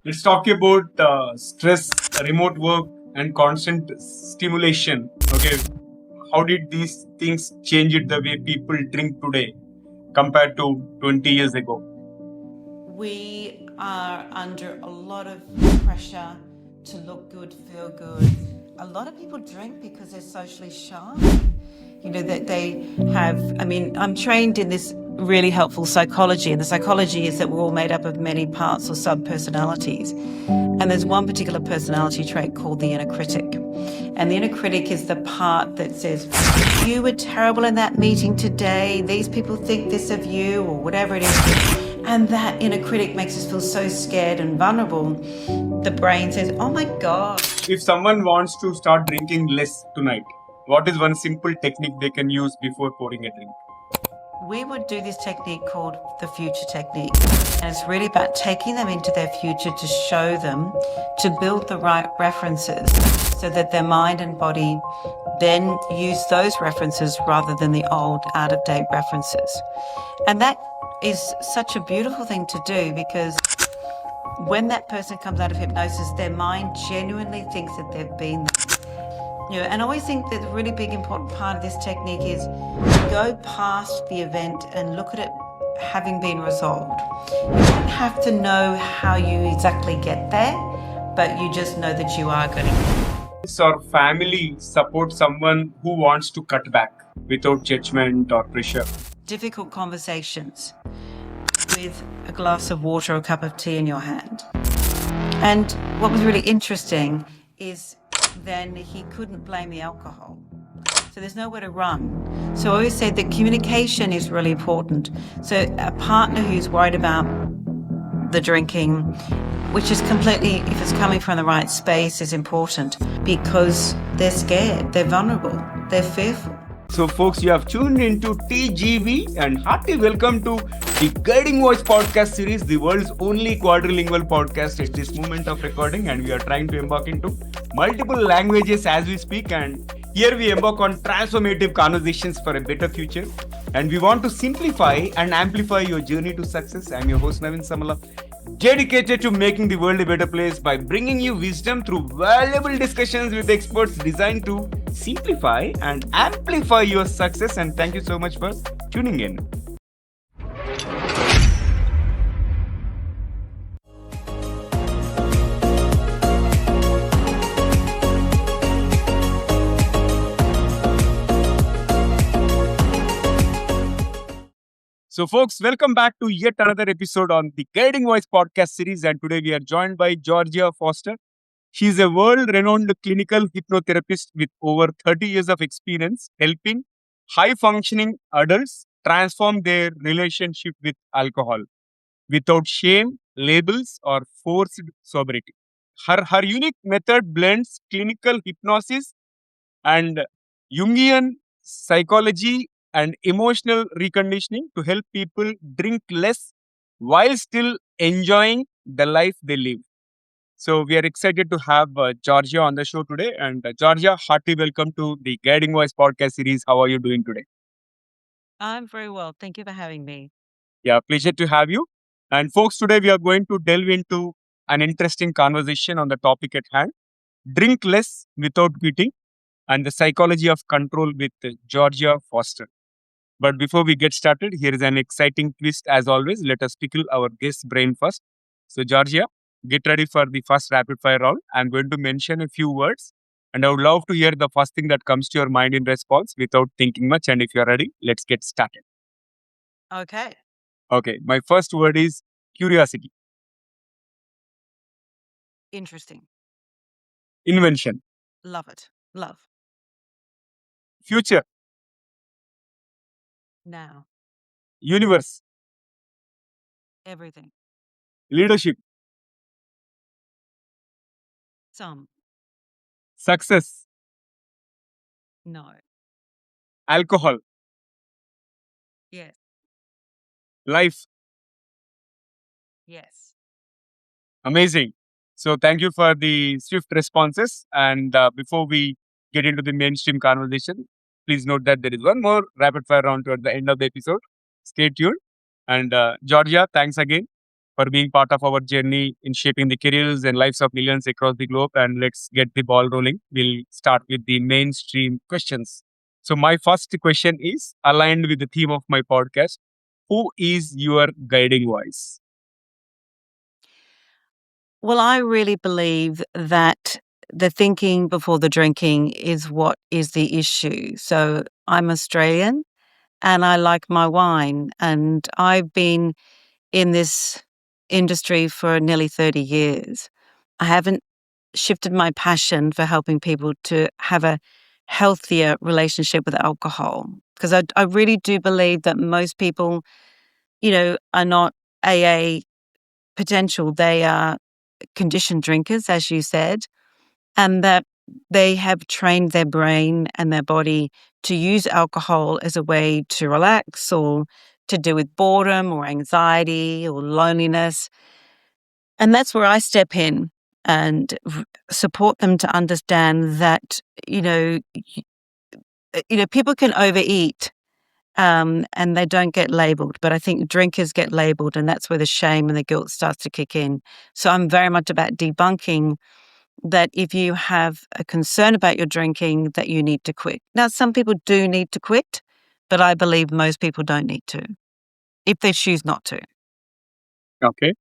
Let's talk about stress, remote work, and constant stimulation. Okay, how did these things change it the way people drink today compared to 20 years ago? We are under a lot of pressure to look good, feel good. A lot of people drink because they're socially shy. You know, that they have, I'm trained in this really helpful psychology, and the psychology is that we're all made up of many parts or sub personalities. And there's one particular personality trait called the inner critic. And the inner critic is the part that says, you were terrible in that meeting today, these people think this of you, or whatever it is. And that inner critic makes us feel so scared and vulnerable. The brain says, oh my God. If someone wants to start drinking less tonight, what is one simple technique they can use before pouring a drink? We would do this technique called the future technique. And it's really about taking them into their future to show them, to build the right references so that their mind and body then use those references rather than the old, out-of-date references. And that is such a beautiful thing to do because when that person comes out of hypnosis, their mind genuinely thinks that they've been there. You know, and I always think that the really big important part of this technique is go past the event and look at it having been resolved. You don't have to know how you exactly get there, but you just know that you are going to. Or family support someone who wants to cut back without judgment or pressure. Difficult conversations with a glass of water or a cup of tea in your hand. And what was really interesting is then he couldn't blame the alcohol. So there's nowhere to run. So I always say that communication is really important. So a partner who's worried about the drinking, which is completely, if it's coming from the right space, is important because they're scared, they're vulnerable, they're fearful. So, folks, you have tuned into TGV and hearty welcome to the Guiding Voice podcast series, the world's only quadrilingual podcast at this moment of recording. And we are trying to embark into multiple languages as we speak. And here we embark on transformative conversations for a better future. And we want to simplify and amplify your journey to success. I'm your host, Navin Samala, dedicated to making the world a better place by bringing you wisdom through valuable discussions with experts designed to simplify and amplify your success. And thank you so much for tuning in. So, folks, welcome back to yet another episode on the Guiding Voice podcast series. And today we are joined by Georgia Foster. She is a world-renowned clinical hypnotherapist with over 30 years of experience helping high-functioning adults transform their relationship with alcohol without shame, labels, or forced sobriety. Her unique method blends clinical hypnosis and Jungian psychology and emotional reconditioning to help people drink less while still enjoying the life they live. So we are excited to have Georgia on the show today. And Georgia, hearty welcome to the Guiding Voice podcast series. How are you doing today? I'm very well. Thank you for having me. Yeah, pleasure to have you. And folks, today we are going to delve into an interesting conversation on the topic at hand: drink less without quitting and the psychology of control with Georgia Foster. But before we get started, here is an exciting twist as always. Let us pickle our guest's brain first. So, Georgia, get ready for the first rapid fire round. I'm going to mention a few words, and I would love to hear the first thing that comes to your mind in response without thinking much. And if you're ready, let's get started. Okay. Okay, my first word is curiosity, Interesting. invention, Love it. Love. future, Now. universe, Everything. leadership, Some. success, No. alcohol, Yes. life. Yes. Amazing. So thank you for the swift responses. And before we get into the mainstream conversation, please note that there is one more rapid fire round toward the end of the episode. Stay tuned. And Georgia, thanks again. for being part of our journey in shaping the careers and lives of millions across the globe. And let's get the ball rolling. We'll start with the mainstream questions. So, my first question is aligned with the theme of my podcast. Who is your guiding voice? Well, I really believe that the thinking before the drinking is what is the issue. So I'm Australian and I like my wine, and I've been in this industry for nearly 30 years. I haven't shifted my passion for helping people to have a healthier relationship with alcohol, because I really do believe that most people, are not AA potential. They are conditioned drinkers, as you said, and that they have trained their brain and their body to use alcohol as a way to relax or to deal with boredom or anxiety or loneliness. And that's where I step in and support them to understand that, people can overeat, and they don't get labeled. But I think drinkers get labeled, and that's where the shame and the guilt starts to kick in. So I'm very much about debunking that if you have a concern about your drinking, that you need to quit. Now, some people do need to quit, but I believe most people don't need to if they choose not to. Okay.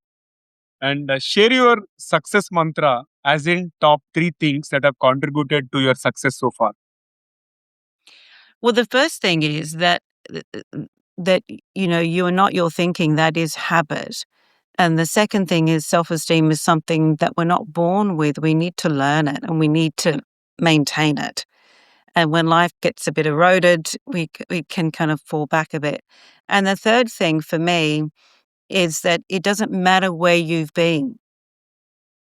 And share your success mantra, as in top three things that have contributed to your success so far. Well, the first thing is that you are not your thinking, that is habit. And the second thing is self-esteem is something that we're not born with. We need to learn it and we need to maintain it. And when life gets a bit eroded, we can kind of fall back a bit. And the third thing for me is that it doesn't matter where you've been,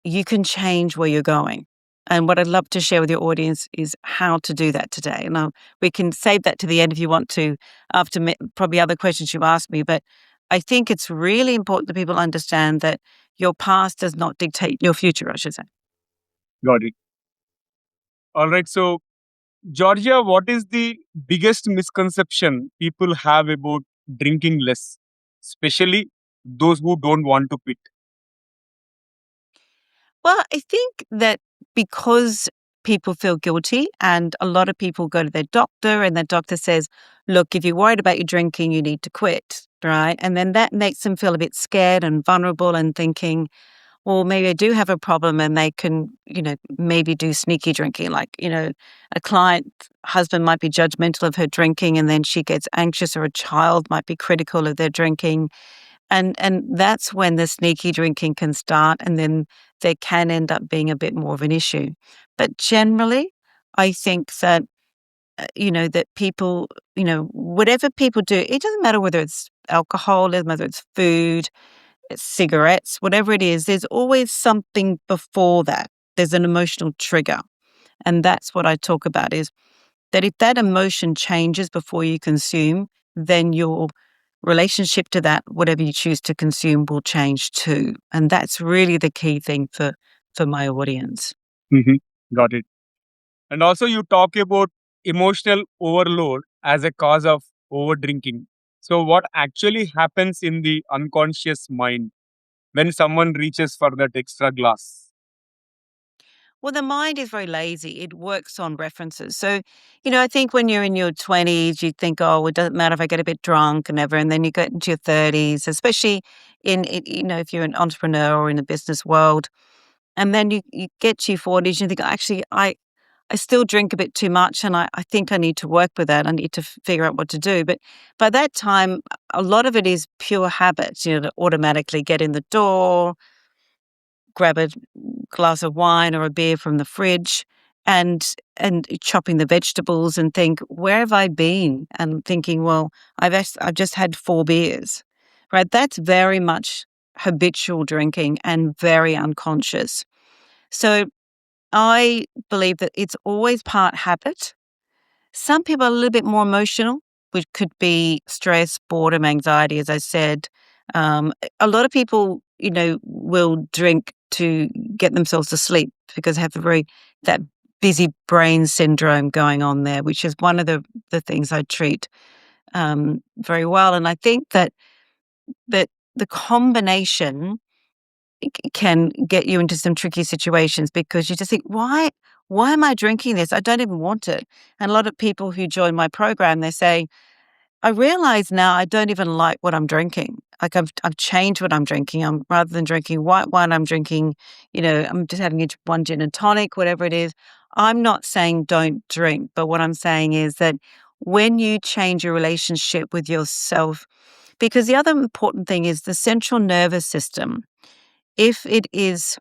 you can change where you're going. And what I'd love to share with your audience is how to do that today. Now, we can save that to the end if you want to, after probably other questions you ask me. But I think it's really important that people understand that your past does not dictate your future, I should say. Got it. All right. So, Georgia, what is the biggest misconception people have about drinking less, especially those who don't want to quit? Well, I think that because people feel guilty and a lot of people go to their doctor and their doctor says, look, if you're worried about your drinking, you need to quit, right? And then that makes them feel a bit scared and vulnerable and thinking, well, maybe I do have a problem, and they can, maybe do sneaky drinking. Like, a client husband might be judgmental of her drinking and then she gets anxious, or a child might be critical of their drinking. And that's when the sneaky drinking can start, and then there can end up being a bit more of an issue. But generally, I think that, that people, whatever people do, it doesn't matter whether it's alcohol, whether it's food, it's cigarettes, whatever it is, there's always something before that. There's an emotional trigger. And that's what I talk about, is that if that emotion changes before you consume, then your relationship to that, whatever you choose to consume, will change too. And that's really the key thing for my audience. Mhm. Got it. And also, you talk about emotional overload as a cause of over drinking. So, what actually happens in the unconscious mind when someone reaches for that extra glass? Well, the mind is very lazy. It works on references. So, I think when you're in your 20s, you think, oh, it doesn't matter if I get a bit drunk and ever. And then you get into your 30s, especially if you're an entrepreneur or in the business world. And then you get to your 40s and you think, actually, I still drink a bit too much, and I think I need to work with that. I need to figure out what to do. But by that time, a lot of it is pure habits, to automatically get in the door, grab a glass of wine or a beer from the fridge, and chopping the vegetables, and think, where have I been? And thinking, well, I've just had 4 beers, right? That's very much habitual drinking and very unconscious. So I believe that it's always part habit. Some people are a little bit more emotional, which could be stress, boredom, anxiety, as I said. A lot of people, will drink to get themselves to sleep because they have that busy brain syndrome going on there, which is one of the things I treat very well. And I think that the combination can get you into some tricky situations because you just think, why am I drinking this? I don't even want it. And a lot of people who join my program, they say, I realize now I don't even like what I'm drinking. Like I've changed what I'm drinking. I'm rather than drinking white wine, I'm drinking, I'm just having one gin and tonic, whatever it is. I'm not saying don't drink, but what I'm saying is that when you change your relationship with yourself, because the other important thing is the central nervous system, if it is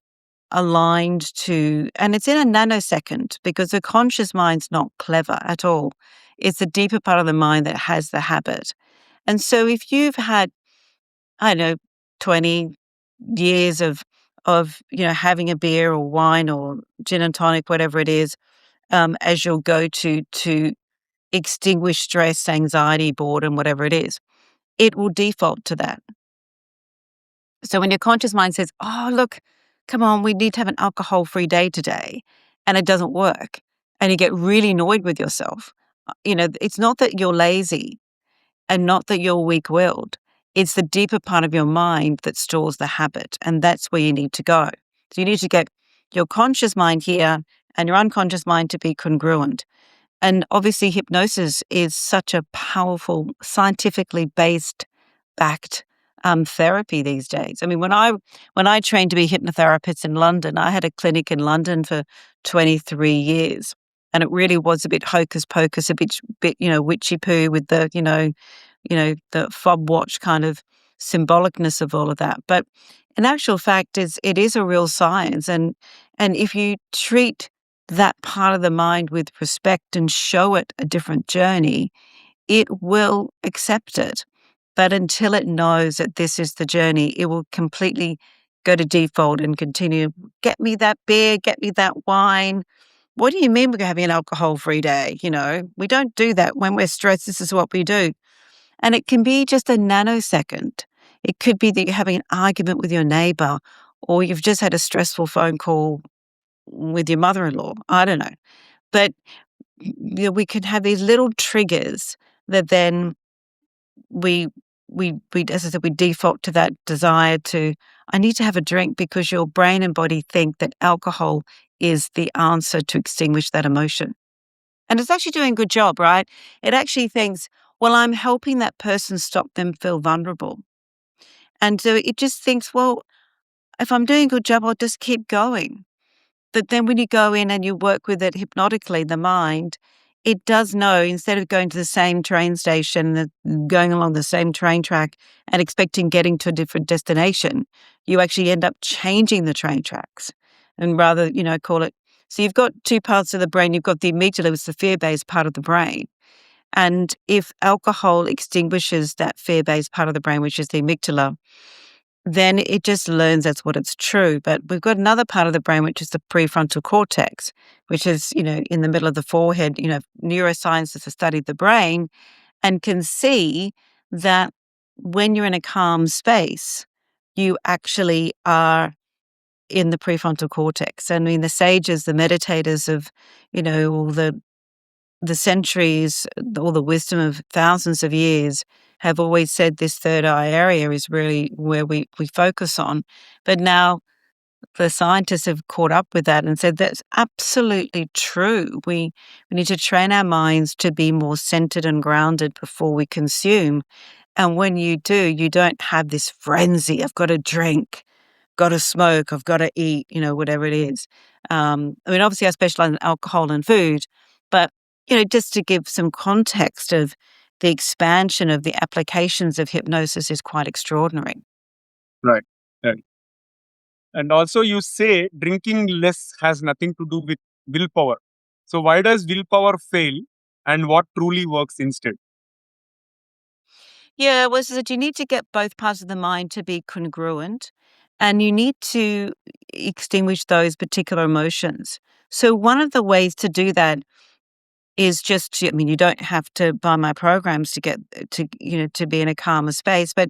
aligned to, and it's in a nanosecond because the conscious mind's not clever at all. It's the deeper part of the mind that has the habit. And so if you've had, I don't know, 20 years of having a beer or wine or gin and tonic, whatever it is, as your go-to to extinguish stress, anxiety, boredom, whatever it is, it will default to that. So when your conscious mind says, oh, look, come on, we need to have an alcohol-free day today, and it doesn't work, and you get really annoyed with yourself, it's not that you're lazy and not that you're weak-willed. It's the deeper part of your mind that stores the habit, and that's where you need to go. So you need to get your conscious mind here and your unconscious mind to be congruent. And obviously, hypnosis is such a powerful, scientifically based, backed therapy these days. I mean, when I trained to be a hypnotherapist in London, I had a clinic in London for 23 years, and it really was a bit hocus pocus, a bit witchy poo with the fob watch kind of symbolicness of all of that. But in actual fact, it is a real science, and if you treat that part of the mind with respect and show it a different journey, it will accept it. But until it knows that this is the journey, it will completely go to default and continue, get me that beer, get me that wine. What do you mean we're having an alcohol-free day? We don't do that when we're stressed. This is what we do. And it can be just a nanosecond. It could be that you're having an argument with your neighbor, or you've just had a stressful phone call with your mother-in-law. I don't know. But we could have these little triggers that then we as I said, we default to that desire to, I need to have a drink because your brain and body think that alcohol is the answer to extinguish that emotion. And it's actually doing a good job, right? It actually thinks, well, I'm helping that person stop them feel vulnerable. And so it just thinks, well, if I'm doing a good job, I'll just keep going. But then when you go in and you work with it hypnotically, the mind, it does know, instead of going to the same train station, going along the same train track and expecting getting to a different destination, you actually end up changing the train tracks and rather, call it. So you've got two parts of the brain. You've got the amygdala, which is the fear-based part of the brain. And if alcohol extinguishes that fear-based part of the brain, which is the amygdala, then it just learns that's what it's true. But we've got another part of the brain, which is the prefrontal cortex, which is, in the middle of the forehead. Neuroscientists have studied the brain and can see that when you're in a calm space, you actually are in the prefrontal cortex. And I mean, the sages, the meditators of, all the centuries, all the wisdom of thousands of years have always said this third eye area is really where we focus on. But now the scientists have caught up with that and said that's absolutely true. We need to train our minds to be more centered and grounded before we consume. And when you do, you don't have this frenzy, I've got to drink, got to smoke, I've got to eat, whatever it is. Obviously I specialize in alcohol and food, but, just to give some context of the expansion of the applications of hypnosis is quite extraordinary. Right. Right. And also, you say drinking less has nothing to do with willpower. So, why does willpower fail and what truly works instead? Yeah, well, so that you need to get both parts of the mind to be congruent, and you need to extinguish those particular emotions. So one of the ways to do that is just to, you don't have to buy my programs to get to be in a calmer space, but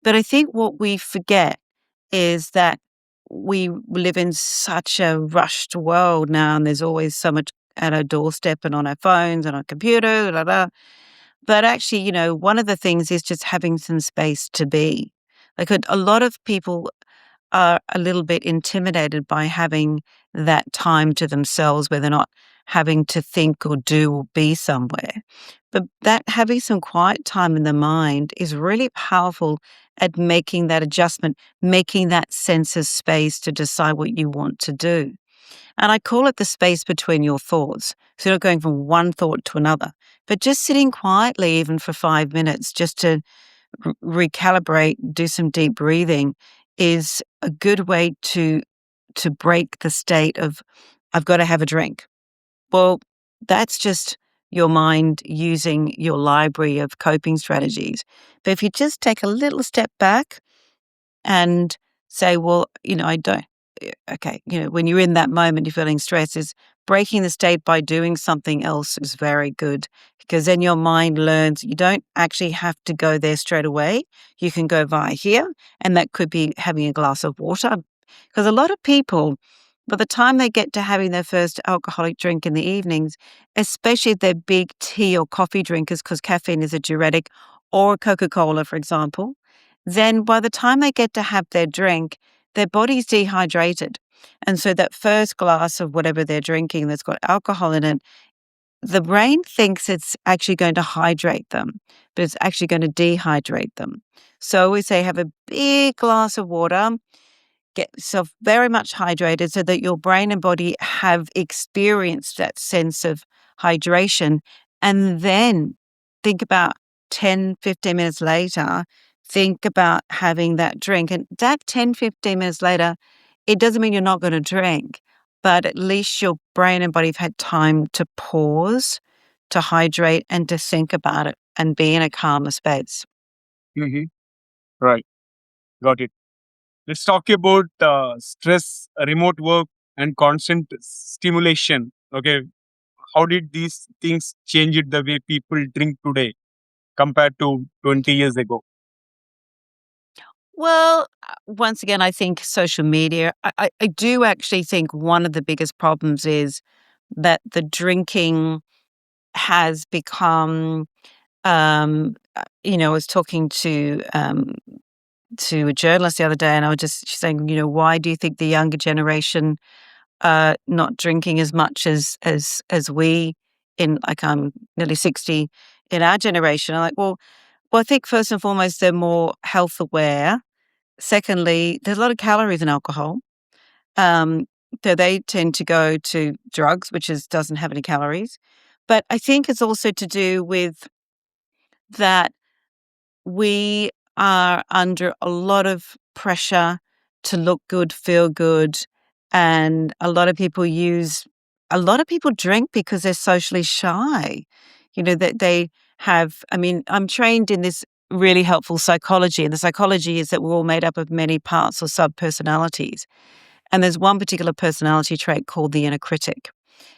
I think what we forget is that we live in such a rushed world now, and there's always so much at our doorstep and on our phones and our computer, blah, blah. But actually, one of the things is just having some space to be. Like a lot of people are a little bit intimidated by having that time to themselves where they're not having to think or do or be somewhere. But that having some quiet time in the mind is really powerful at making that adjustment, making that sense of space to decide what you want to do. And I call it the space between your thoughts. So you're not going from one thought to another, but just sitting quietly, even for 5 minutes, just to recalibrate, do some deep breathing is a good way to break the state of I've got to have a drink. Well, that's just your mind using your library of coping strategies. But if you just take a little step back and say, well, I don't, okay, when you're in that moment, you're feeling stress, is breaking the state by doing something else is very good because then your mind learns you don't actually have to go there straight away. You can go via here, and that could be having a glass of water. Because a lot of people, by the time they get to having their first alcoholic drink in the evenings, especially if they're big tea or coffee drinkers, because caffeine is a diuretic, or Coca-Cola, for example, then by the time they get to have their drink, their body's dehydrated. And so that first glass of whatever they're drinking that's got alcohol in it, the brain thinks it's actually going to hydrate them, but it's actually going to dehydrate them. So we say have a big glass of water, get yourself very much hydrated so that your brain and body have experienced that sense of hydration. And then think about 10, 15 minutes later, think about having that drink. And that 10, 15 minutes later, it doesn't mean you're not going to drink, but at least your brain and body have had time to pause, to hydrate, and to think about it and be in a calmer space. Mm-hmm. Right. Got it. Let's talk about stress, remote work, and constant stimulation. Okay. How did these things change it the way people drink today compared to 20 years ago? Well, once again, I think social media, I do actually think one of the biggest problems is that the drinking has become, I was talking to a journalist the other day and she's saying, why do you think the younger generation are not drinking as much as we in, like, I'm nearly 60 in our generation? I'm like, well, I think first and foremost, they're more health aware. Secondly, there's a lot of calories in alcohol. Um, so they tend to go to drugs, which doesn't have any calories. But I think it's also to do with that we are under a lot of pressure to look good, feel good. And a lot of people drink because they're socially shy. That they have, I'm trained in this really helpful psychology. And the psychology is that we're all made up of many parts or sub personalities. And there's one particular personality trait called the inner critic.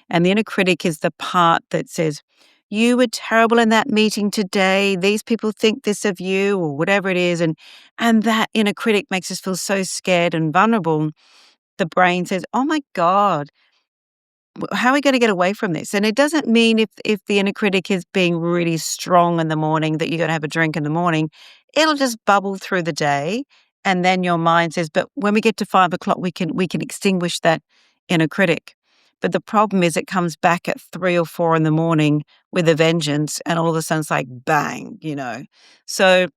And the inner critic is the part that says, you were terrible in that meeting today. These people think this of you, or whatever it is. And that inner critic makes us feel so scared and vulnerable. The brain says, oh my God, how are we going to get away from this? And it doesn't mean if the inner critic is being really strong in the morning that you're going to have a drink in the morning. It'll just bubble through the day. And then your mind says, but when we get to 5 o'clock, we can extinguish that inner critic. But the problem is it comes back at 3 or 4 in the morning with a vengeance, and all of a sudden it's like bang. So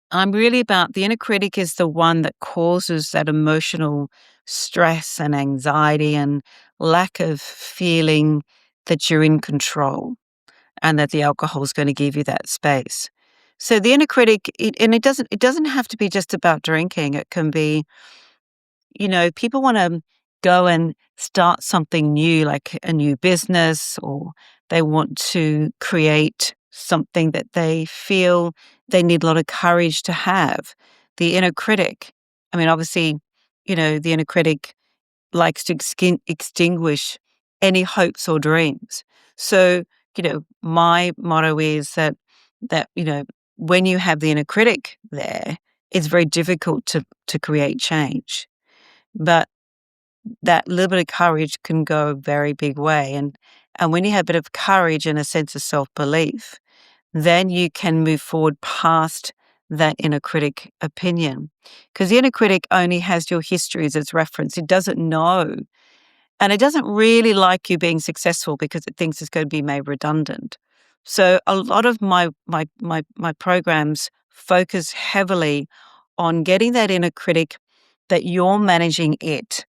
I'm really about the inner critic is the one that causes that emotional stress and anxiety and lack of feeling that you're in control and that the alcohol is going to give you that space. So the inner critic, it doesn't have to be just about drinking. It can be, people want to go and start something new, like a new business, or they want to create something that they feel they need a lot of courage to have. The inner critic, obviously, the inner critic likes to extinguish any hopes or dreams. So, my motto is that when you have the inner critic there, it's very difficult to create change. But that little bit of courage can go a very big way. And when you have a bit of courage and a sense of self-belief, then you can move forward past that inner critic opinion. Because the inner critic only has your history as its reference. It doesn't know. And it doesn't really like you being successful because it thinks it's going to be made redundant. So a lot of my programs focus heavily on getting that inner critic that you're managing it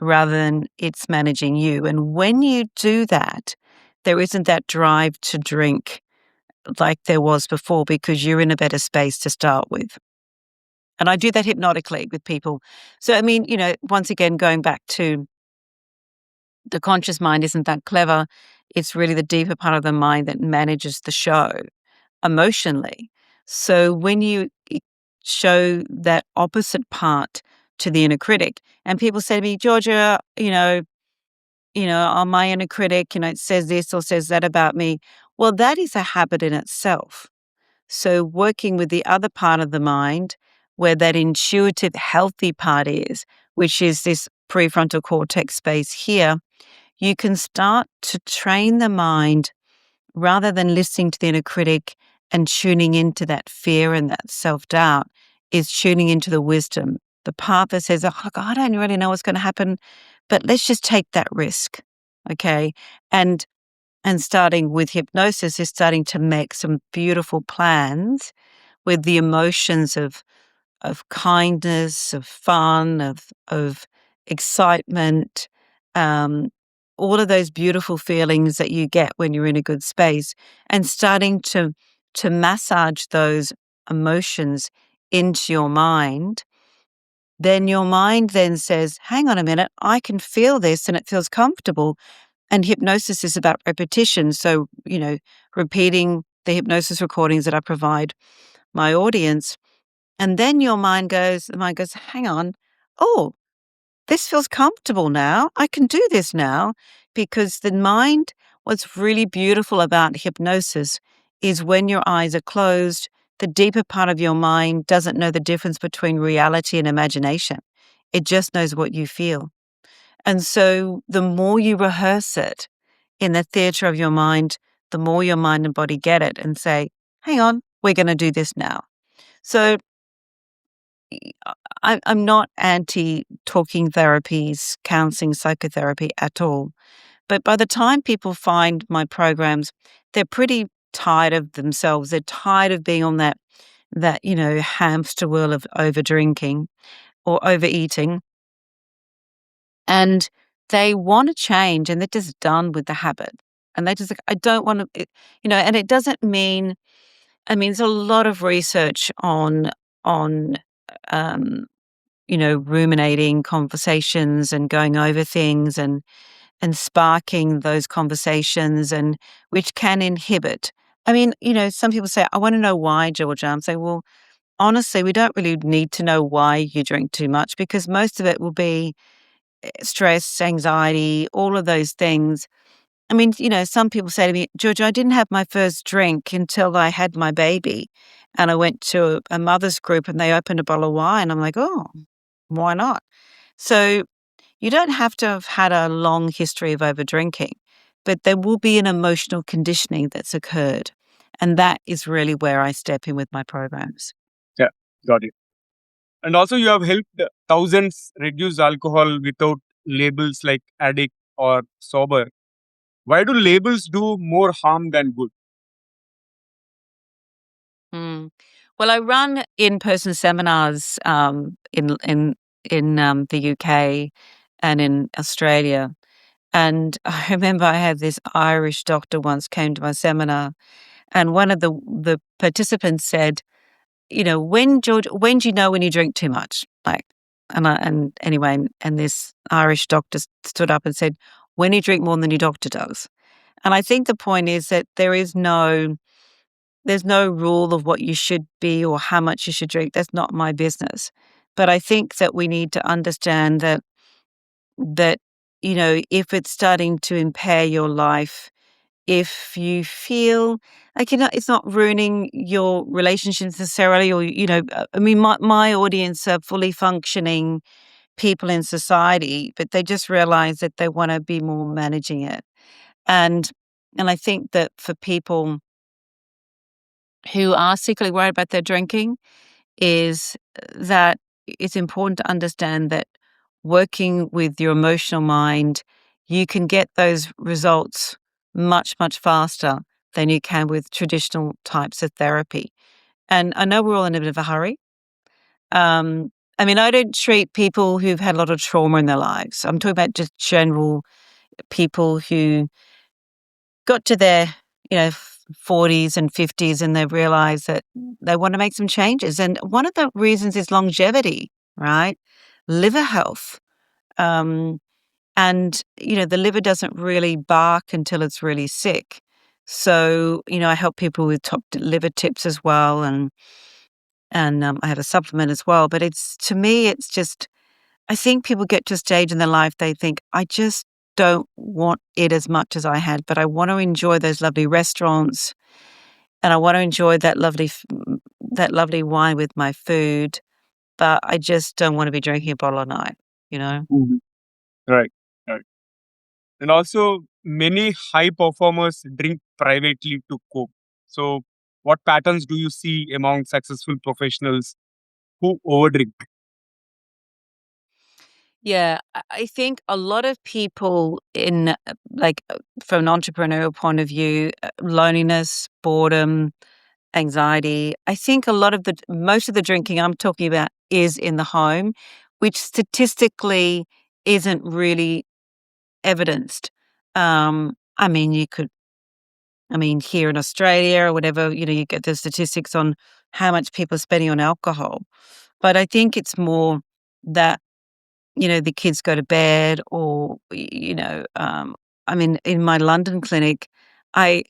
rather than it's managing you. And when you do that, there isn't that drive to drink like there was before because you're in a better space to start with. And I do that hypnotically with people. So, I mean, once again, going back to the conscious mind isn't that clever. It's really the deeper part of the mind that manages the show emotionally. So when you show that opposite part to the inner critic, and people say to me, Georgia, on my inner critic, it says this or says that about me. Well, that is a habit in itself. So working with the other part of the mind, where that intuitive, healthy part is, which is this prefrontal cortex space here, you can start to train the mind rather than listening to the inner critic and tuning into that fear and that self-doubt, is tuning into the wisdom, the part that says, oh, God, I don't really know what's going to happen, but let's just take that risk. Okay. And starting with hypnosis is starting to make some beautiful plans with the emotions of kindness, of fun, of excitement, um, all of those beautiful feelings that you get when you're in a good space, and starting to massage those emotions into your mind. Then your mind then says, hang on a minute, I can feel this and it feels comfortable. And hypnosis is about repetition. So, repeating the hypnosis recordings that I provide my audience. And then the mind goes, hang on, oh, this feels comfortable now. I can do this now. Because the mind, what's really beautiful about hypnosis is when your eyes are closed, the deeper part of your mind doesn't know the difference between reality and imagination. It just knows what you feel. And so the more you rehearse it in the theater of your mind, the more your mind and body get it and say, hang on, we're going to do this now. So I'm not anti talking therapies, counseling, psychotherapy at all. But by the time people find my programs, they're pretty tired of themselves. They're tired of being on that hamster wheel of over drinking or overeating. And they want to change and they're just done with the habit. And they just like, I don't want to, and it doesn't mean, there's a lot of research on, um, ruminating conversations and going over things and sparking those conversations and which can inhibit. Some people say, I want to know why, Georgia. I'm saying, well, honestly, we don't really need to know why you drink too much because most of it will be stress, anxiety, all of those things. Some people say to me, Georgia, I didn't have my first drink until I had my baby. And I went to a mother's group and they opened a bottle of wine. I'm like, oh, why not? So you don't have to have had a long history of over drinking, but there will be an emotional conditioning that's occurred. And that is really where I step in with my programs. Yeah, got it. And also, you have helped thousands reduce alcohol without labels like addict or sober. Why do labels do more harm than good? Mm. Well, I run in-person seminars in the UK and in Australia. And I remember I had this Irish doctor once came to my seminar, and one of the participants said, when do you know when you drink too much? Like, and anyway, and this Irish doctor stood up and said, when you drink more than your doctor does. And I think the point is that there's no rule of what you should be or how much you should drink. That's not my business. But I think that we need to understand that if it's starting to impair your life, if you feel like it's not ruining your relationships necessarily, or my audience are fully functioning people in society, but they just realize that they want to be more managing it. And I think that for people who are secretly worried about their drinking is that it's important to understand that working with your emotional mind, you can get those results much, much faster than you can with traditional types of therapy. And I know we're all in a bit of a hurry. Um, I mean, I don't treat people who've had a lot of trauma in their lives. I'm talking about just general people who got to their, 40s and 50s and they realize that they want to make some changes. And one of the reasons is longevity, right? Liver health. Um, and, the liver doesn't really bark until it's really sick. So, I help people with top liver tips as well. And I have a supplement as well. But to me, it's just, I think people get to a stage in their life, they think, I just don't want it as much as I had, but I want to enjoy those lovely restaurants and I want to enjoy that lovely wine with my food, but I just don't want to be drinking a bottle a night. Mhm. Right. Right. And also, many high performers drink privately to cope. So, what patterns do you see among successful professionals who overdrink? Yeah, I think a lot of people from an entrepreneurial point of view, loneliness, boredom, anxiety. I think most of the drinking I'm talking about is in the home, which statistically isn't really evidenced. I mean, here in Australia or whatever, you get the statistics on how much people are spending on alcohol. But I think it's more that, the kids go to bed or, in my London clinic, I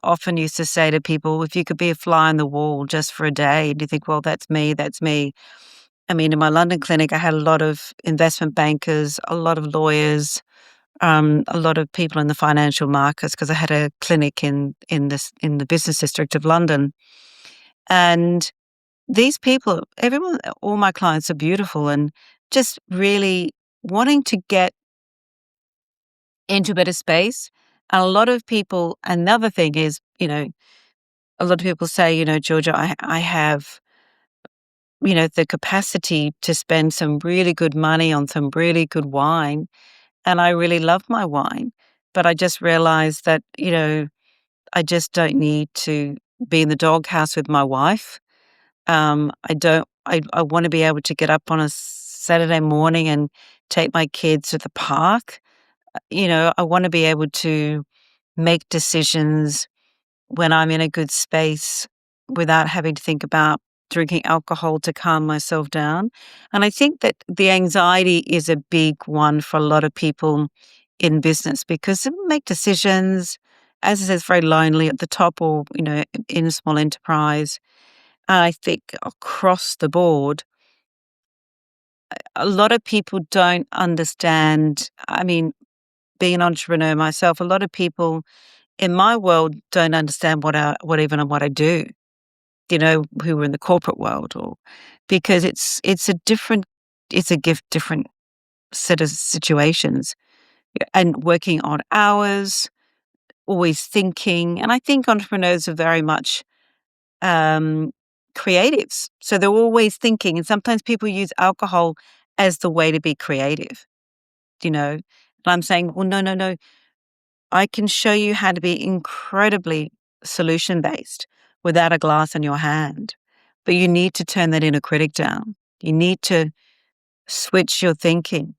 often used to say to people, if you could be a fly on the wall just for a day, and you think, well, that's me, that's me. I mean, in my London clinic, I had a lot of investment bankers, a lot of lawyers, a lot of people in the financial markets because I had a clinic in the business district of London. And these people, everyone, all my clients are beautiful and just really wanting to get into a better space. And a lot of people, another thing is, a lot of people say, Georgia, I have, the capacity to spend some really good money on some really good wine. And I really love my wine. But I just realized that, I just don't need to be in the doghouse with my wife. I don't, I want to be able to get up on a Saturday morning and take my kids to the park. I want to be able to make decisions when I'm in a good space without having to think about drinking alcohol to calm myself down. And I think that the anxiety is a big one for a lot of people in business because they make decisions, as I said, it's very lonely at the top or, in a small enterprise. I think across the board, a lot of people don't understand. I mean, being an entrepreneur myself, a lot of people in my world don't understand what I do, who are in the corporate world or because it's a gift, different set of situations and working on hours, always thinking. And I think entrepreneurs are very much um, creatives. So they're always thinking. And sometimes people use alcohol as the way to be creative, And I'm saying, well, no, no, no. I can show you how to be incredibly solution based without a glass in your hand. But you need to turn that inner critic down. You need to switch your thinking.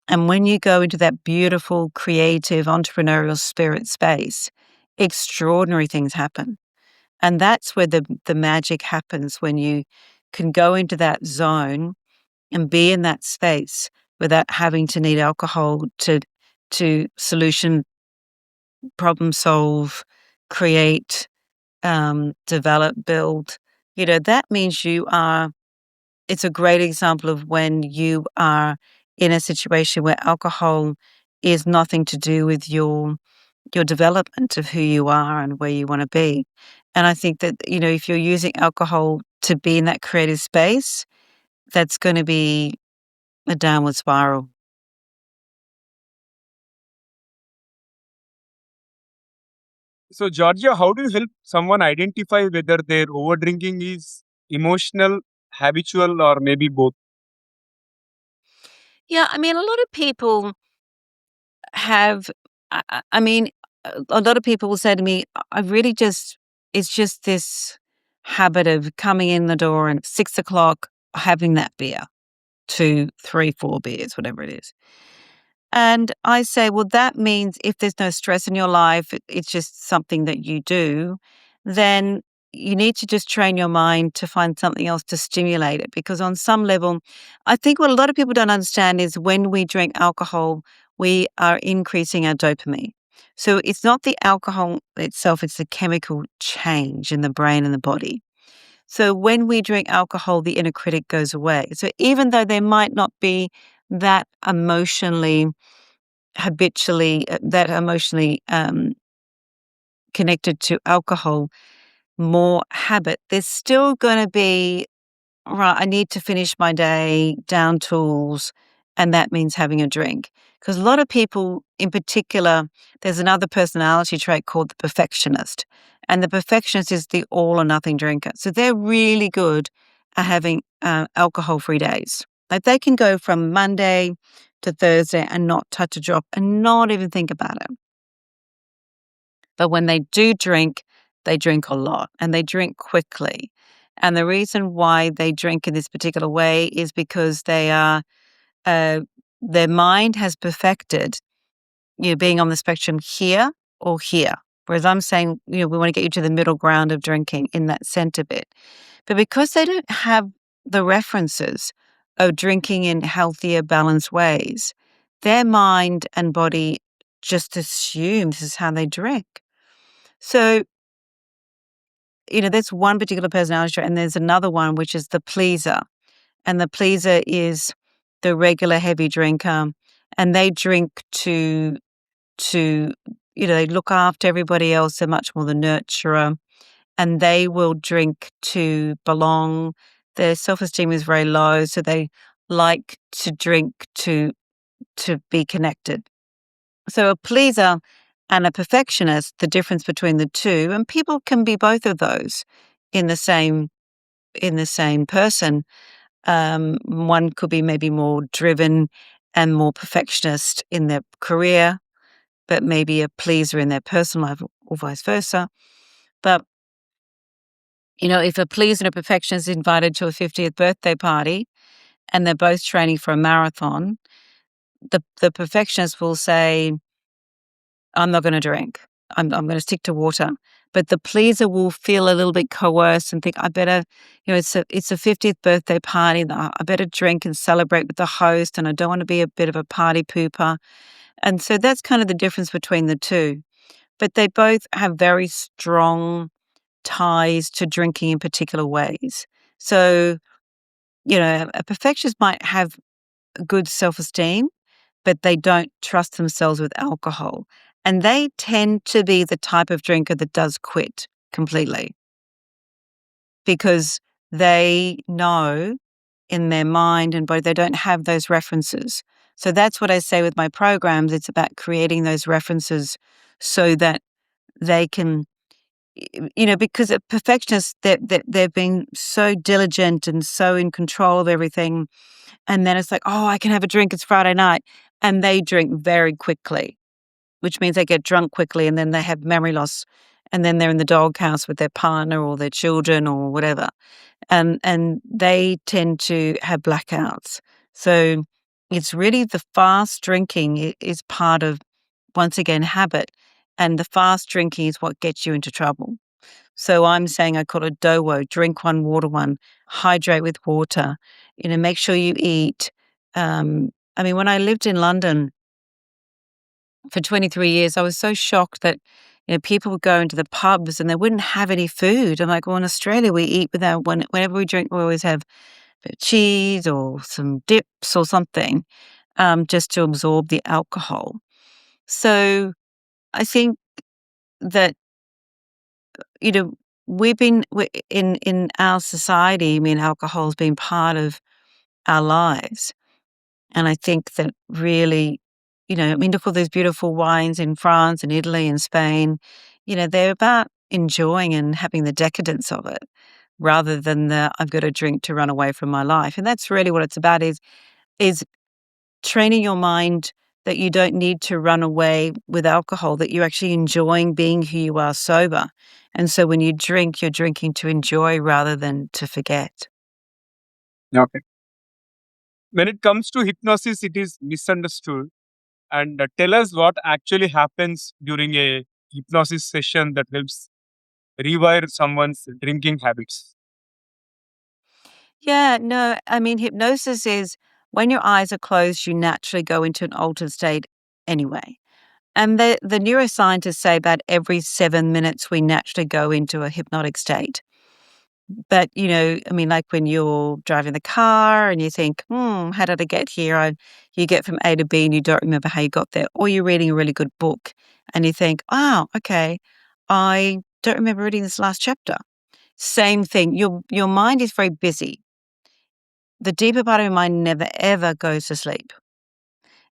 And when you go into that beautiful, creative, entrepreneurial spirit space, extraordinary things happen. And that's where the magic happens when you can go into that zone and be in that space without having to need alcohol to solution, problem solve, create, develop, build. That means it's a great example of when you are in a situation where alcohol is nothing to do with your development of who you are and where you want to be. And I think that, if you're using alcohol to be in that creative space, that's going to be a downward spiral. So, Georgia, how do you help someone identify whether their overdrinking is emotional, habitual, or maybe both? Yeah, I mean, a lot of people have, I mean, a lot of people will say to me, I really just, it's just this habit of coming in the door and at 6 o'clock having that beer, two, three, four beers, whatever it is. And I say, well, that means if there's no stress in your life, it's just something that you do, then you need to just train your mind to find something else to stimulate it. Because on some level, I think what a lot of people don't understand is when we drink alcohol, we are increasing our dopamine. So it's not the alcohol itself, it's the chemical change in the brain and the body. So when we drink alcohol, the inner critic goes away. So even though there might not be that emotionally that emotionally connected to alcohol, more habit, there's still going to be, right, I need to finish my day, down tools, and that means having a drink. Because a lot of people, in particular, there's another personality trait called the perfectionist. And the perfectionist is the all or nothing drinker. So they're really good at having alcohol free days. Like they can go from Monday to Thursday and not touch a drop and not even think about it. But when they drink a lot and they drink quickly. And the reason why they drink in this particular way is because uh, their mind has perfected, being on the spectrum here or here. Whereas I'm saying, we want to get you to the middle ground of drinking in that center bit. But because they don't have the references of drinking in healthier, balanced ways, their mind and body just assume this is how they drink. So, that's one particular personality trait, and there's another one, which is the pleaser. And the pleaser is the regular heavy drinker, and they drink to they look after everybody else. They're much more the nurturer, and they will drink to belong. Their self-esteem is very low, so they like to drink to be connected. So a pleaser and a perfectionist, the difference between the two, and people can be both of those in the same person. One could be maybe more driven and more perfectionist in their career, but maybe a pleaser in their personal life, or vice versa. But if a pleaser and a perfectionist is invited to a 50th birthday party and they're both training for a marathon, the perfectionist will say, I'm not going to drink. I'm going to stick to water. But the pleaser will feel a little bit coerced and think, I better, it's a 50th birthday party. I better drink and celebrate with the host, and I don't want to be a bit of a party pooper. And so that's kind of the difference between the two. But they both have very strong ties to drinking in particular ways. So, a perfectionist might have good self-esteem, but they don't trust themselves with alcohol. And they tend to be the type of drinker that does quit completely because they know in their mind and body they don't have those references. So that's what I say with my programs. It's about creating those references so that they can, because a perfectionist, they've been so diligent and so in control of everything. And then it's like, oh, I can have a drink. It's Friday night. And they drink very quickly, which means they get drunk quickly and then they have memory loss. And then they're in the doghouse with their partner or their children or whatever. And they tend to have blackouts. So it's really the fast drinking is part of, once again, habit. And the fast drinking is what gets you into trouble. So I'm saying I call it DOWO, drink one, water one, hydrate with water, make sure you eat. When I lived in London for 23 years, I was so shocked that, people would go into the pubs and they wouldn't have any food. I'm like, well, in Australia, we eat whenever we drink, we always have a bit of cheese or some dips or something, just to absorb the alcohol. So I think that, you know, in our society, alcohol has been part of our lives. And I think that really, look at those beautiful wines in France and Italy and Spain. they're about enjoying and having the decadence of it rather than the I've got to drink to run away from my life. And that's really what it's about is training your mind that you don't need to run away with alcohol, that you're actually enjoying being who you are sober. And so when you drink, you're drinking to enjoy rather than to forget. Okay. When it comes to hypnosis, it is misunderstood. And tell us what actually happens during a hypnosis session that helps rewire someone's drinking habits. Yeah, no, I mean, hypnosis is when your eyes are closed, you naturally go into an altered state anyway. And the neuroscientists say about every 7 minutes, we naturally go into a hypnotic state. But, I mean, like when you're driving the car and you think, how did I get here? You get from A to B and you don't remember how you got there. Or you're reading a really good book and you think, oh, okay, I don't remember reading this last chapter. Same thing. Your mind is very busy. The deeper part of your mind never, ever goes to sleep.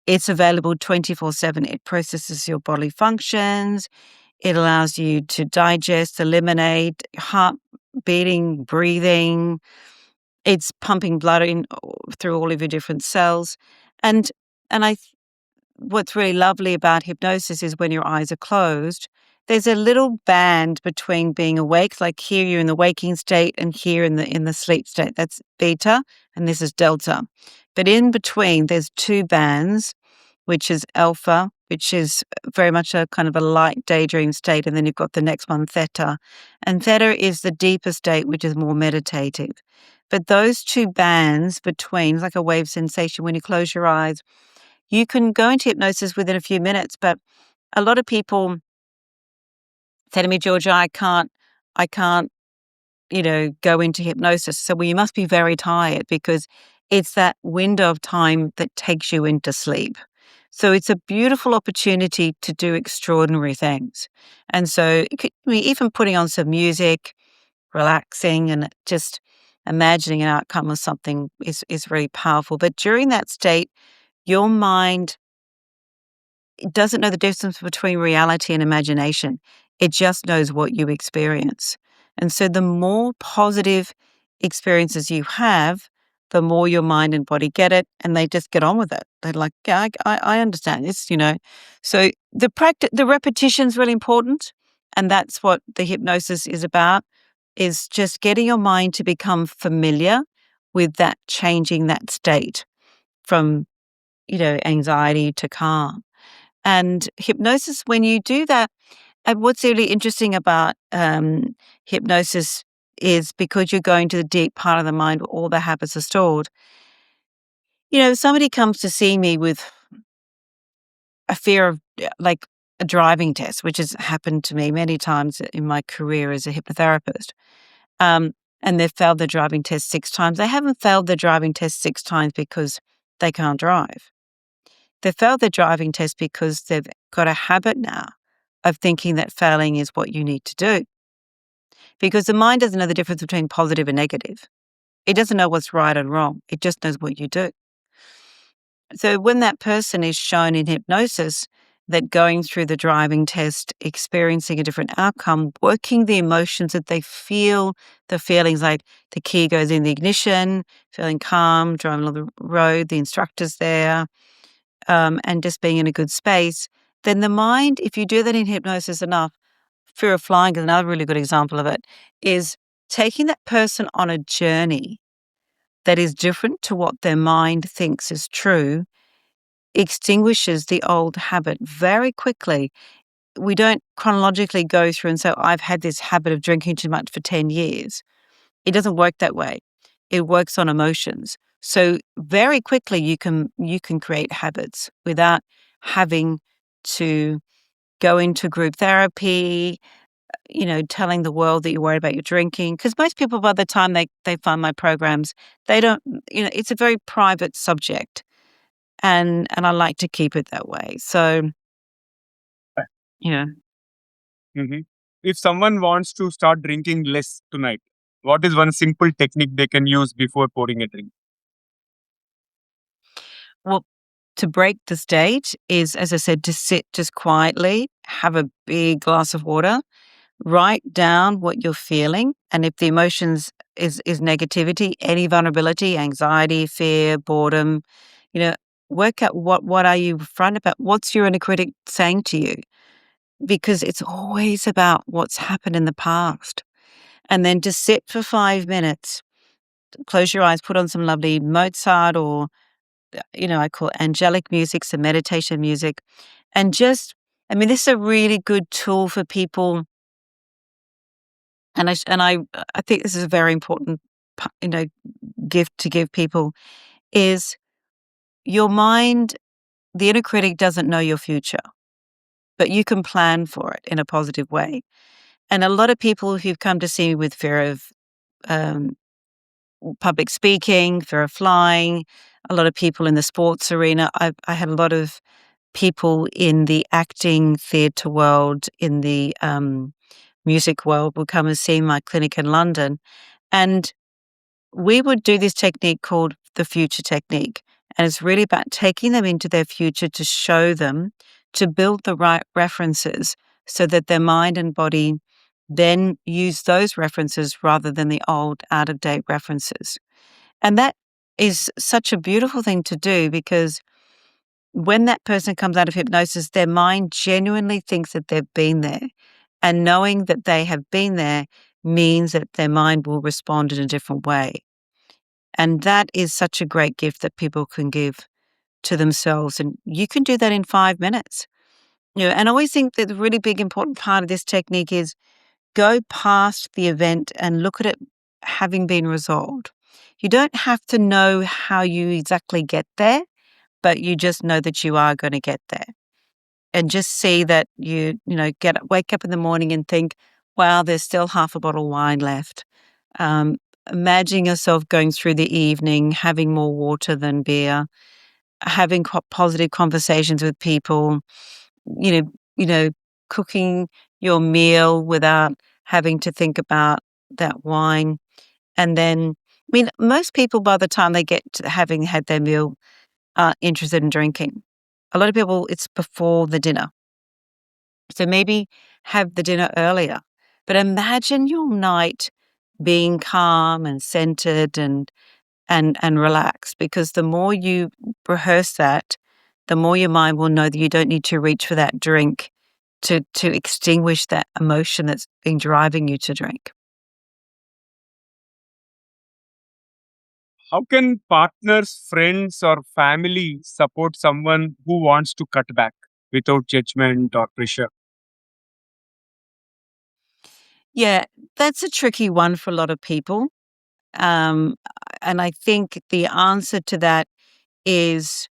It's available 24/7. It processes your bodily functions. It allows you to digest, eliminate, heart beating, breathing. It's pumping blood through all of your different cells. And and what's really lovely about hypnosis is when your eyes are closed, there's a little band between being awake, like here you're in the waking state and here in the sleep state. That's beta and this is delta. But in between there's two bands, which is alpha, which is very much a kind of a light daydream state, and then you've got the next one, theta. And theta is the deeper state, which is more meditative. But those two bands between, like a wave sensation when you close your eyes, you can go into hypnosis within a few minutes, but a lot of people say to me, Georgia, I can't, go into hypnosis. So, well, you must be very tired because it's that window of time that takes you into sleep. So it's a beautiful opportunity to do extraordinary things. And so even putting on some music, relaxing and just imagining an outcome of something is really powerful. But during that state, your mind doesn't know the difference between reality and imagination. It just knows what you experience. And so the more positive experiences you have, the more your mind and body get it and they just get on with it. They're like, yeah, I understand this. So the repetition is really important. And that's what the hypnosis is about, is just getting your mind to become familiar with that, changing that state from, anxiety to calm. And hypnosis, when you do that, and what's really interesting about hypnosis is because you're going to the deep part of the mind where all the habits are stored. If somebody comes to see me with a fear of like a driving test, which has happened to me many times in my career as a hypnotherapist, um, and they've failed the driving test 6 times. They haven't failed the driving test 6 times because they can't drive. They failed the driving test because they've got a habit now of thinking that failing is what you need to do. Because the mind doesn't know the difference between positive and negative. It doesn't know what's right and wrong. It just knows what you do. So when that person is shown in hypnosis that going through the driving test, experiencing a different outcome, working the emotions that they feel, the feelings like the key goes in the ignition, feeling calm, driving along the road, the instructor's there, and just being in a good space, then the mind, if you do that in hypnosis enough, fear of flying is another really good example of it, is taking that person on a journey that is different to what their mind thinks is true, extinguishes the old habit very quickly. We don't chronologically go through and say, I've had this habit of drinking too much for 10 years. It doesn't work that way. It works on emotions. So very quickly you can create habits without having to go into group therapy, telling the world that you're worried about your drinking. Because most people, by the time they find my programs, they don't, it's a very private subject. And I like to keep it that way. So, yeah. Mhm. If someone wants to start drinking less tonight, what is one simple technique they can use before pouring a drink? Well, to break the state is, as I said, to sit just quietly, have a big glass of water, write down what you're feeling. And if the emotions is negativity, any vulnerability, anxiety, fear, boredom, you know, work out what are you frightened about? What's your inner critic saying to you? Because it's always about what's happened in the past. And then just sit for 5 minutes, close your eyes, put on some lovely Mozart or, I call it angelic music, some meditation music. And just, I mean, this is a really good tool for people. And I think this is a very important, gift to give people is your mind, the inner critic doesn't know your future, but you can plan for it in a positive way. And a lot of people who've come to see me with fear of um, public speaking, fear of flying, a lot of people in the sports arena. I had a lot of people in the acting theatre world, in the music world, will come and see my clinic in London. And we would do this technique called the future technique. And it's really about taking them into their future to show them, to build the right references so that their mind and body then use those references rather than the old, out of date references. And that is such a beautiful thing to do because when that person comes out of hypnosis, their mind genuinely thinks that they've been there. And knowing that they have been there means that their mind will respond in a different way. And that is such a great gift that people can give to themselves. And you can do that in 5 minutes. And I always think that the really big important part of this technique is go past the event and look at it having been resolved. You don't have to know how you exactly get there, but you just know that you are going to get there. And just see that wake up in the morning and think, wow, there's still half a bottle of wine left. Um, Imagine yourself going through the evening, having more water than beer, having positive conversations with people, you know, cooking your meal without having to think about that wine. And then, I mean, most people by the time they get to having had their meal are interested in drinking. A lot of people, it's before the dinner. So maybe have the dinner earlier. But imagine your night being calm and centered and relaxed, because the more you rehearse that, the more your mind will know that you don't need to reach for that drink to extinguish that emotion that's been driving you to drink. How can partners, friends, or family support someone who wants to cut back without judgment or pressure? Yeah, that's a tricky one for a lot of people. Um, and I think the answer to that is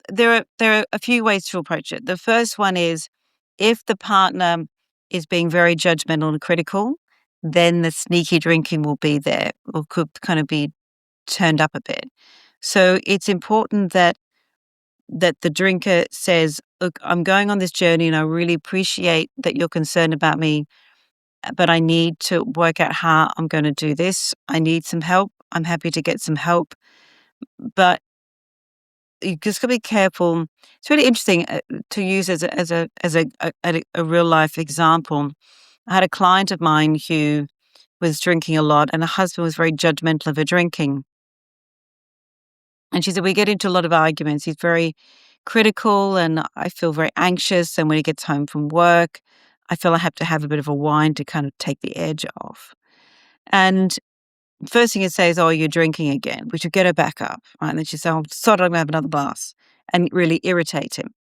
there are a few ways to approach it. The first one is if the partner is being very judgmental and critical, then the sneaky drinking will be there or could kind of be turned up a bit. So it's important that the drinker says, "Look, I'm going on this journey and I really appreciate that you're concerned about me, but I need to work out how I'm going to do this. I need some help. I'm happy to get some help, but you just got to be careful." It's really interesting to use as a real life example. I had a client of mine who was drinking a lot, and her husband was very judgmental of her drinking. And she said, we get into a lot of arguments. He's very critical, and I feel very anxious. And when he gets home from work, I feel I have to have a bit of a wine to kind of take the edge off. And first thing he'd say is, "Oh, you're drinking again," which would get her back up. Right? And then she'd say, "Oh, sorry, I'm going to have another glass," and really irritate him.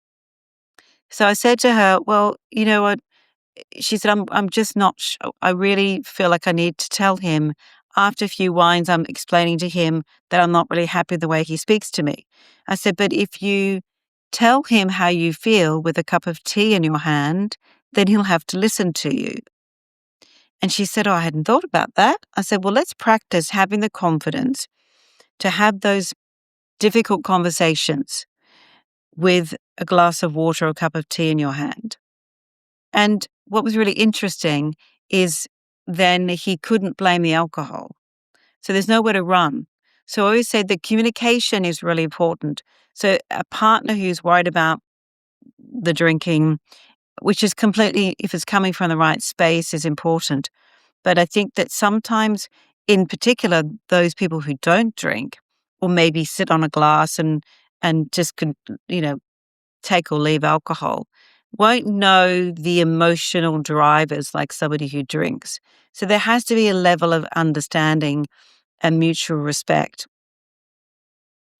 So I said to her, "Well, you know what?" She said, I'm just not sure. I really feel like I need to tell him after a few wines, I'm explaining to him that I'm not really happy with the way he speaks to me. I said, but if you tell him how you feel with a cup of tea in your hand, then he'll have to listen to you." And she said, "Oh, I hadn't thought about that." I said, well, let's practice having the confidence to have those difficult conversations with a glass of water or a cup of tea in your hand. And what was really interesting is then he couldn't blame the alcohol. So there's nowhere to run. So I always say the communication is really important. So a partner who's worried about the drinking, which is completely, if it's coming from the right space, is important. But I think that sometimes, in particular, those people who don't drink or maybe sit on a glass and just can, you know, take or leave alcohol, won't know the emotional drivers like somebody who drinks. So there has to be a level of understanding and mutual respect.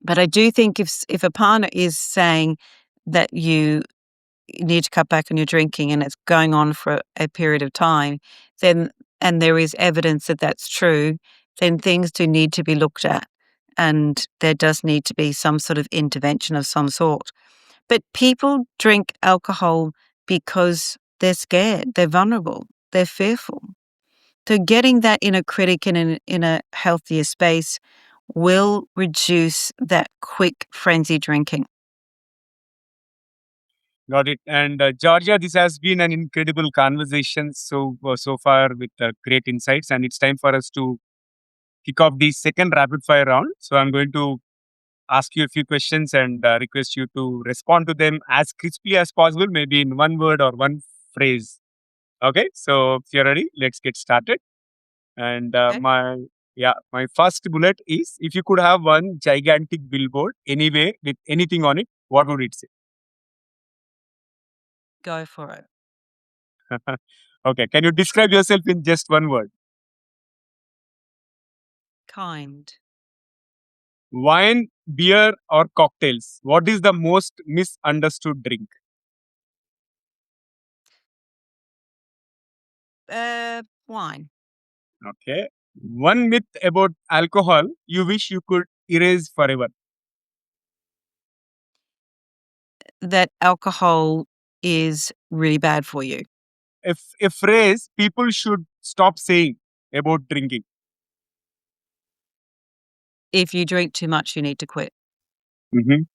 But I do think if a partner is saying that you need to cut back on your drinking and it's going on for a period of time, then and there is evidence that that's true, then things do need to be looked at, and there does need to be some sort of intervention of some sort. But people drink alcohol because they're scared, they're vulnerable, they're fearful. So getting that inner critic in a healthier space will reduce that quick frenzy drinking. Got it. And Georgia, this has been an incredible conversation so far with great insights, and it's time for us to kick off the second rapid fire round. So I'm going to ask you a few questions and request you to respond to them as crisply as possible, maybe in one word or one phrase. Okay, so if you're ready, let's get started. And Okay. my first bullet is: if you could have one gigantic billboard anywhere with anything on it, what would it say? Go for it. Okay, can you describe yourself in just one word? Kind. Wine, beer, or cocktails? What is the most misunderstood drink? Wine. Okay. One myth about alcohol you wish you could erase forever. That alcohol is really bad for you. If a phrase people should stop saying about drinking. If you drink too much, you need to quit. Mhm.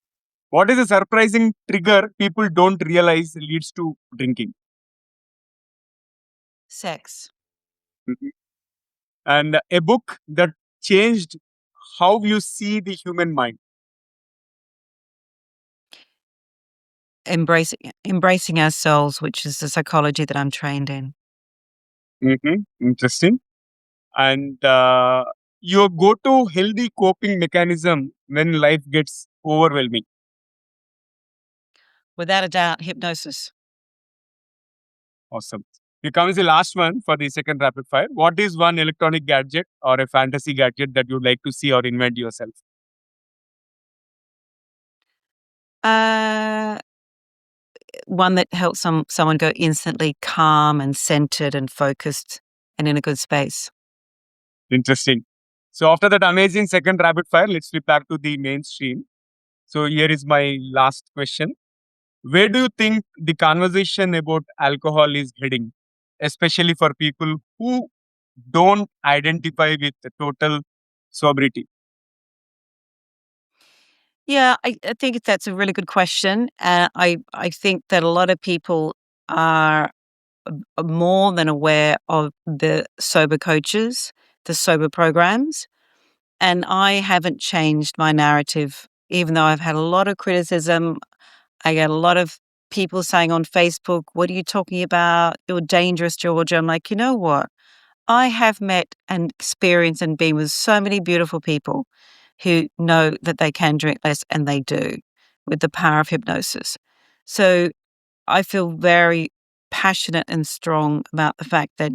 What is a surprising trigger people don't realize leads to drinking? Sex. Mhm. And a book that changed how you see the human mind. Embracing ourselves, which is the psychology that I'm trained in. Interesting. And your go-to healthy coping mechanism when life gets overwhelming. Without a doubt, hypnosis. Awesome. Here comes the last one for the second rapid fire. What is one electronic gadget or a fantasy gadget that you'd like to see or invent yourself? Uh, One that helps someone go instantly calm and centered and focused and in a good space. Interesting. So after that amazing second rapid fire, let's flip back to the mainstream. So here is my last question. Where do you think the conversation about alcohol is heading, especially for people who don't identify with the total sobriety? Yeah, I think that's a really good question. I think that a lot of people are more than aware of the sober coaches, the sober programs, and I haven't changed my narrative, even though I've had a lot of criticism. I get a lot of people saying on Facebook, "What are you talking about? You're dangerous, Georgia." I'm like, you know what? I have met and experienced and been with so many beautiful people who know that they can drink less, and they do, with the power of hypnosis. So I feel very passionate and strong about the fact that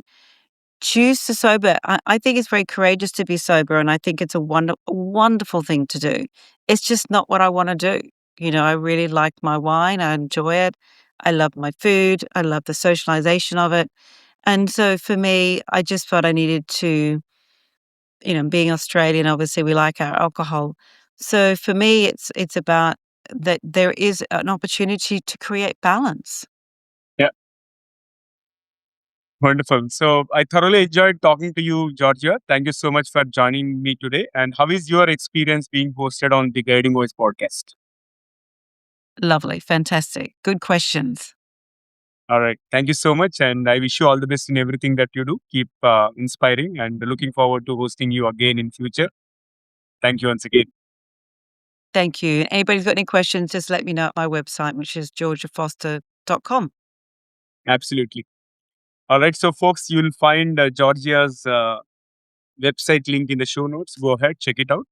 choose to sober. I think it's very courageous to be sober, and I think it's a wonderful thing to do. It's just not what I want to do. You know, I really like my wine. I enjoy it. I love my food. I love the socialization of it. And so for me, I just felt I needed to, being Australian, obviously we like our alcohol. So for me, it's about that there is an opportunity to create balance. Yeah, wonderful. So I thoroughly enjoyed talking to you, Georgia. Thank you so much for joining me today. And how is your experience being hosted on the Guiding Voice podcast? Lovely, fantastic, good questions. All right. Thank you so much. And I wish you all the best in everything that you do. Keep inspiring and looking forward to hosting you again in future. Thank you once again. Thank you. Anybody's got any questions, just let me know at my website, which is georgiafoster.com. Absolutely. All right. So, folks, you'll find Georgia's website link in the show notes. Go ahead, check it out.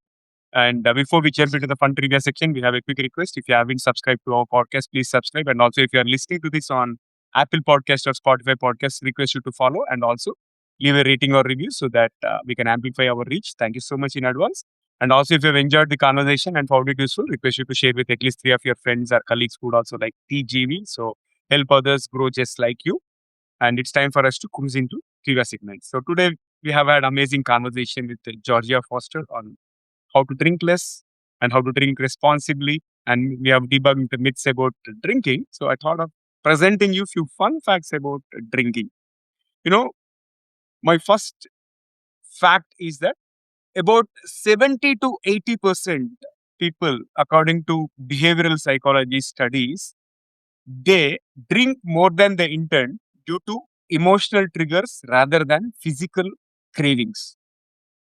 And before we jump into the fun trivia section, we have a quick request. If you haven't subscribed to our podcast, please subscribe. And also, if you are listening to this on Apple Podcast or Spotify Podcast, request you to follow and also leave a rating or review so that we can amplify our reach. Thank you so much in advance. And also, if you've enjoyed the conversation and found it useful, request you to share with at least 3 of your friends or colleagues who would also like TGV. So help others grow just like you. And it's time for us to cruise into trivia segments. So today we have had amazing conversation with Georgia Foster on how to drink less and how to drink responsibly. And we have debunked the myths about drinking. So I thought of presenting you few fun facts about drinking. You know, my first fact is that about 70 to 80% people, according to behavioral psychology studies, they drink more than they intend due to emotional triggers rather than physical cravings.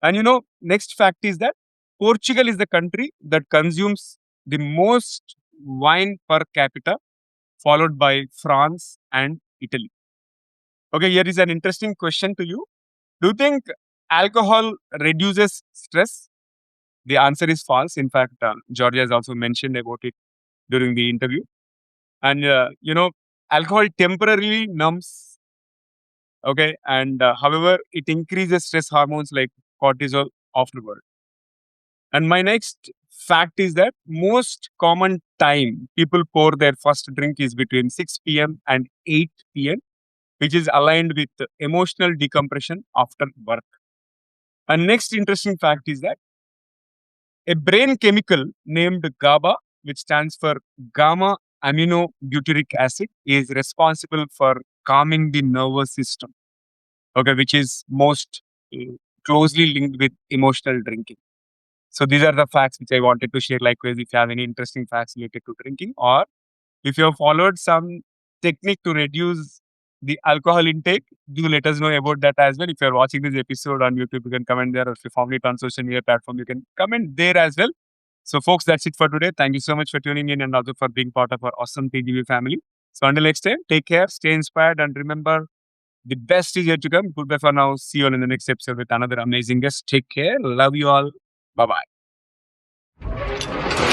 And next fact is that Portugal is the country that consumes the most wine per capita, followed by France and Italy. Okay, here is an interesting question to you. Do you think alcohol reduces stress? The answer is false. In fact, Georgia has also mentioned about it during the interview. And, alcohol temporarily numbs. Okay. And however, it increases stress hormones like cortisol afterward. And my next fact is that most common time people pour their first drink is between 6 p.m. and 8 p.m., which is aligned with emotional decompression after work. And next interesting fact is that a brain chemical named GABA, which stands for gamma aminobutyric acid, is responsible for calming the nervous system. Okay, which is most closely linked with emotional drinking. So these are the facts which I wanted to share. Likewise, if you have any interesting facts related to drinking, or if you have followed some technique to reduce the alcohol intake, do let us know about that as well. If you are watching this episode on YouTube, you can comment there. Or if you found it on social media platform, you can comment there as well. So, folks, that's it for today. Thank you so much for tuning in and also for being part of our awesome TGV family. So, until next time, take care, stay inspired, and remember, the best is yet to come. Goodbye for now. See you all in the next episode with another amazing guest. Take care. Love you all. Bye bye.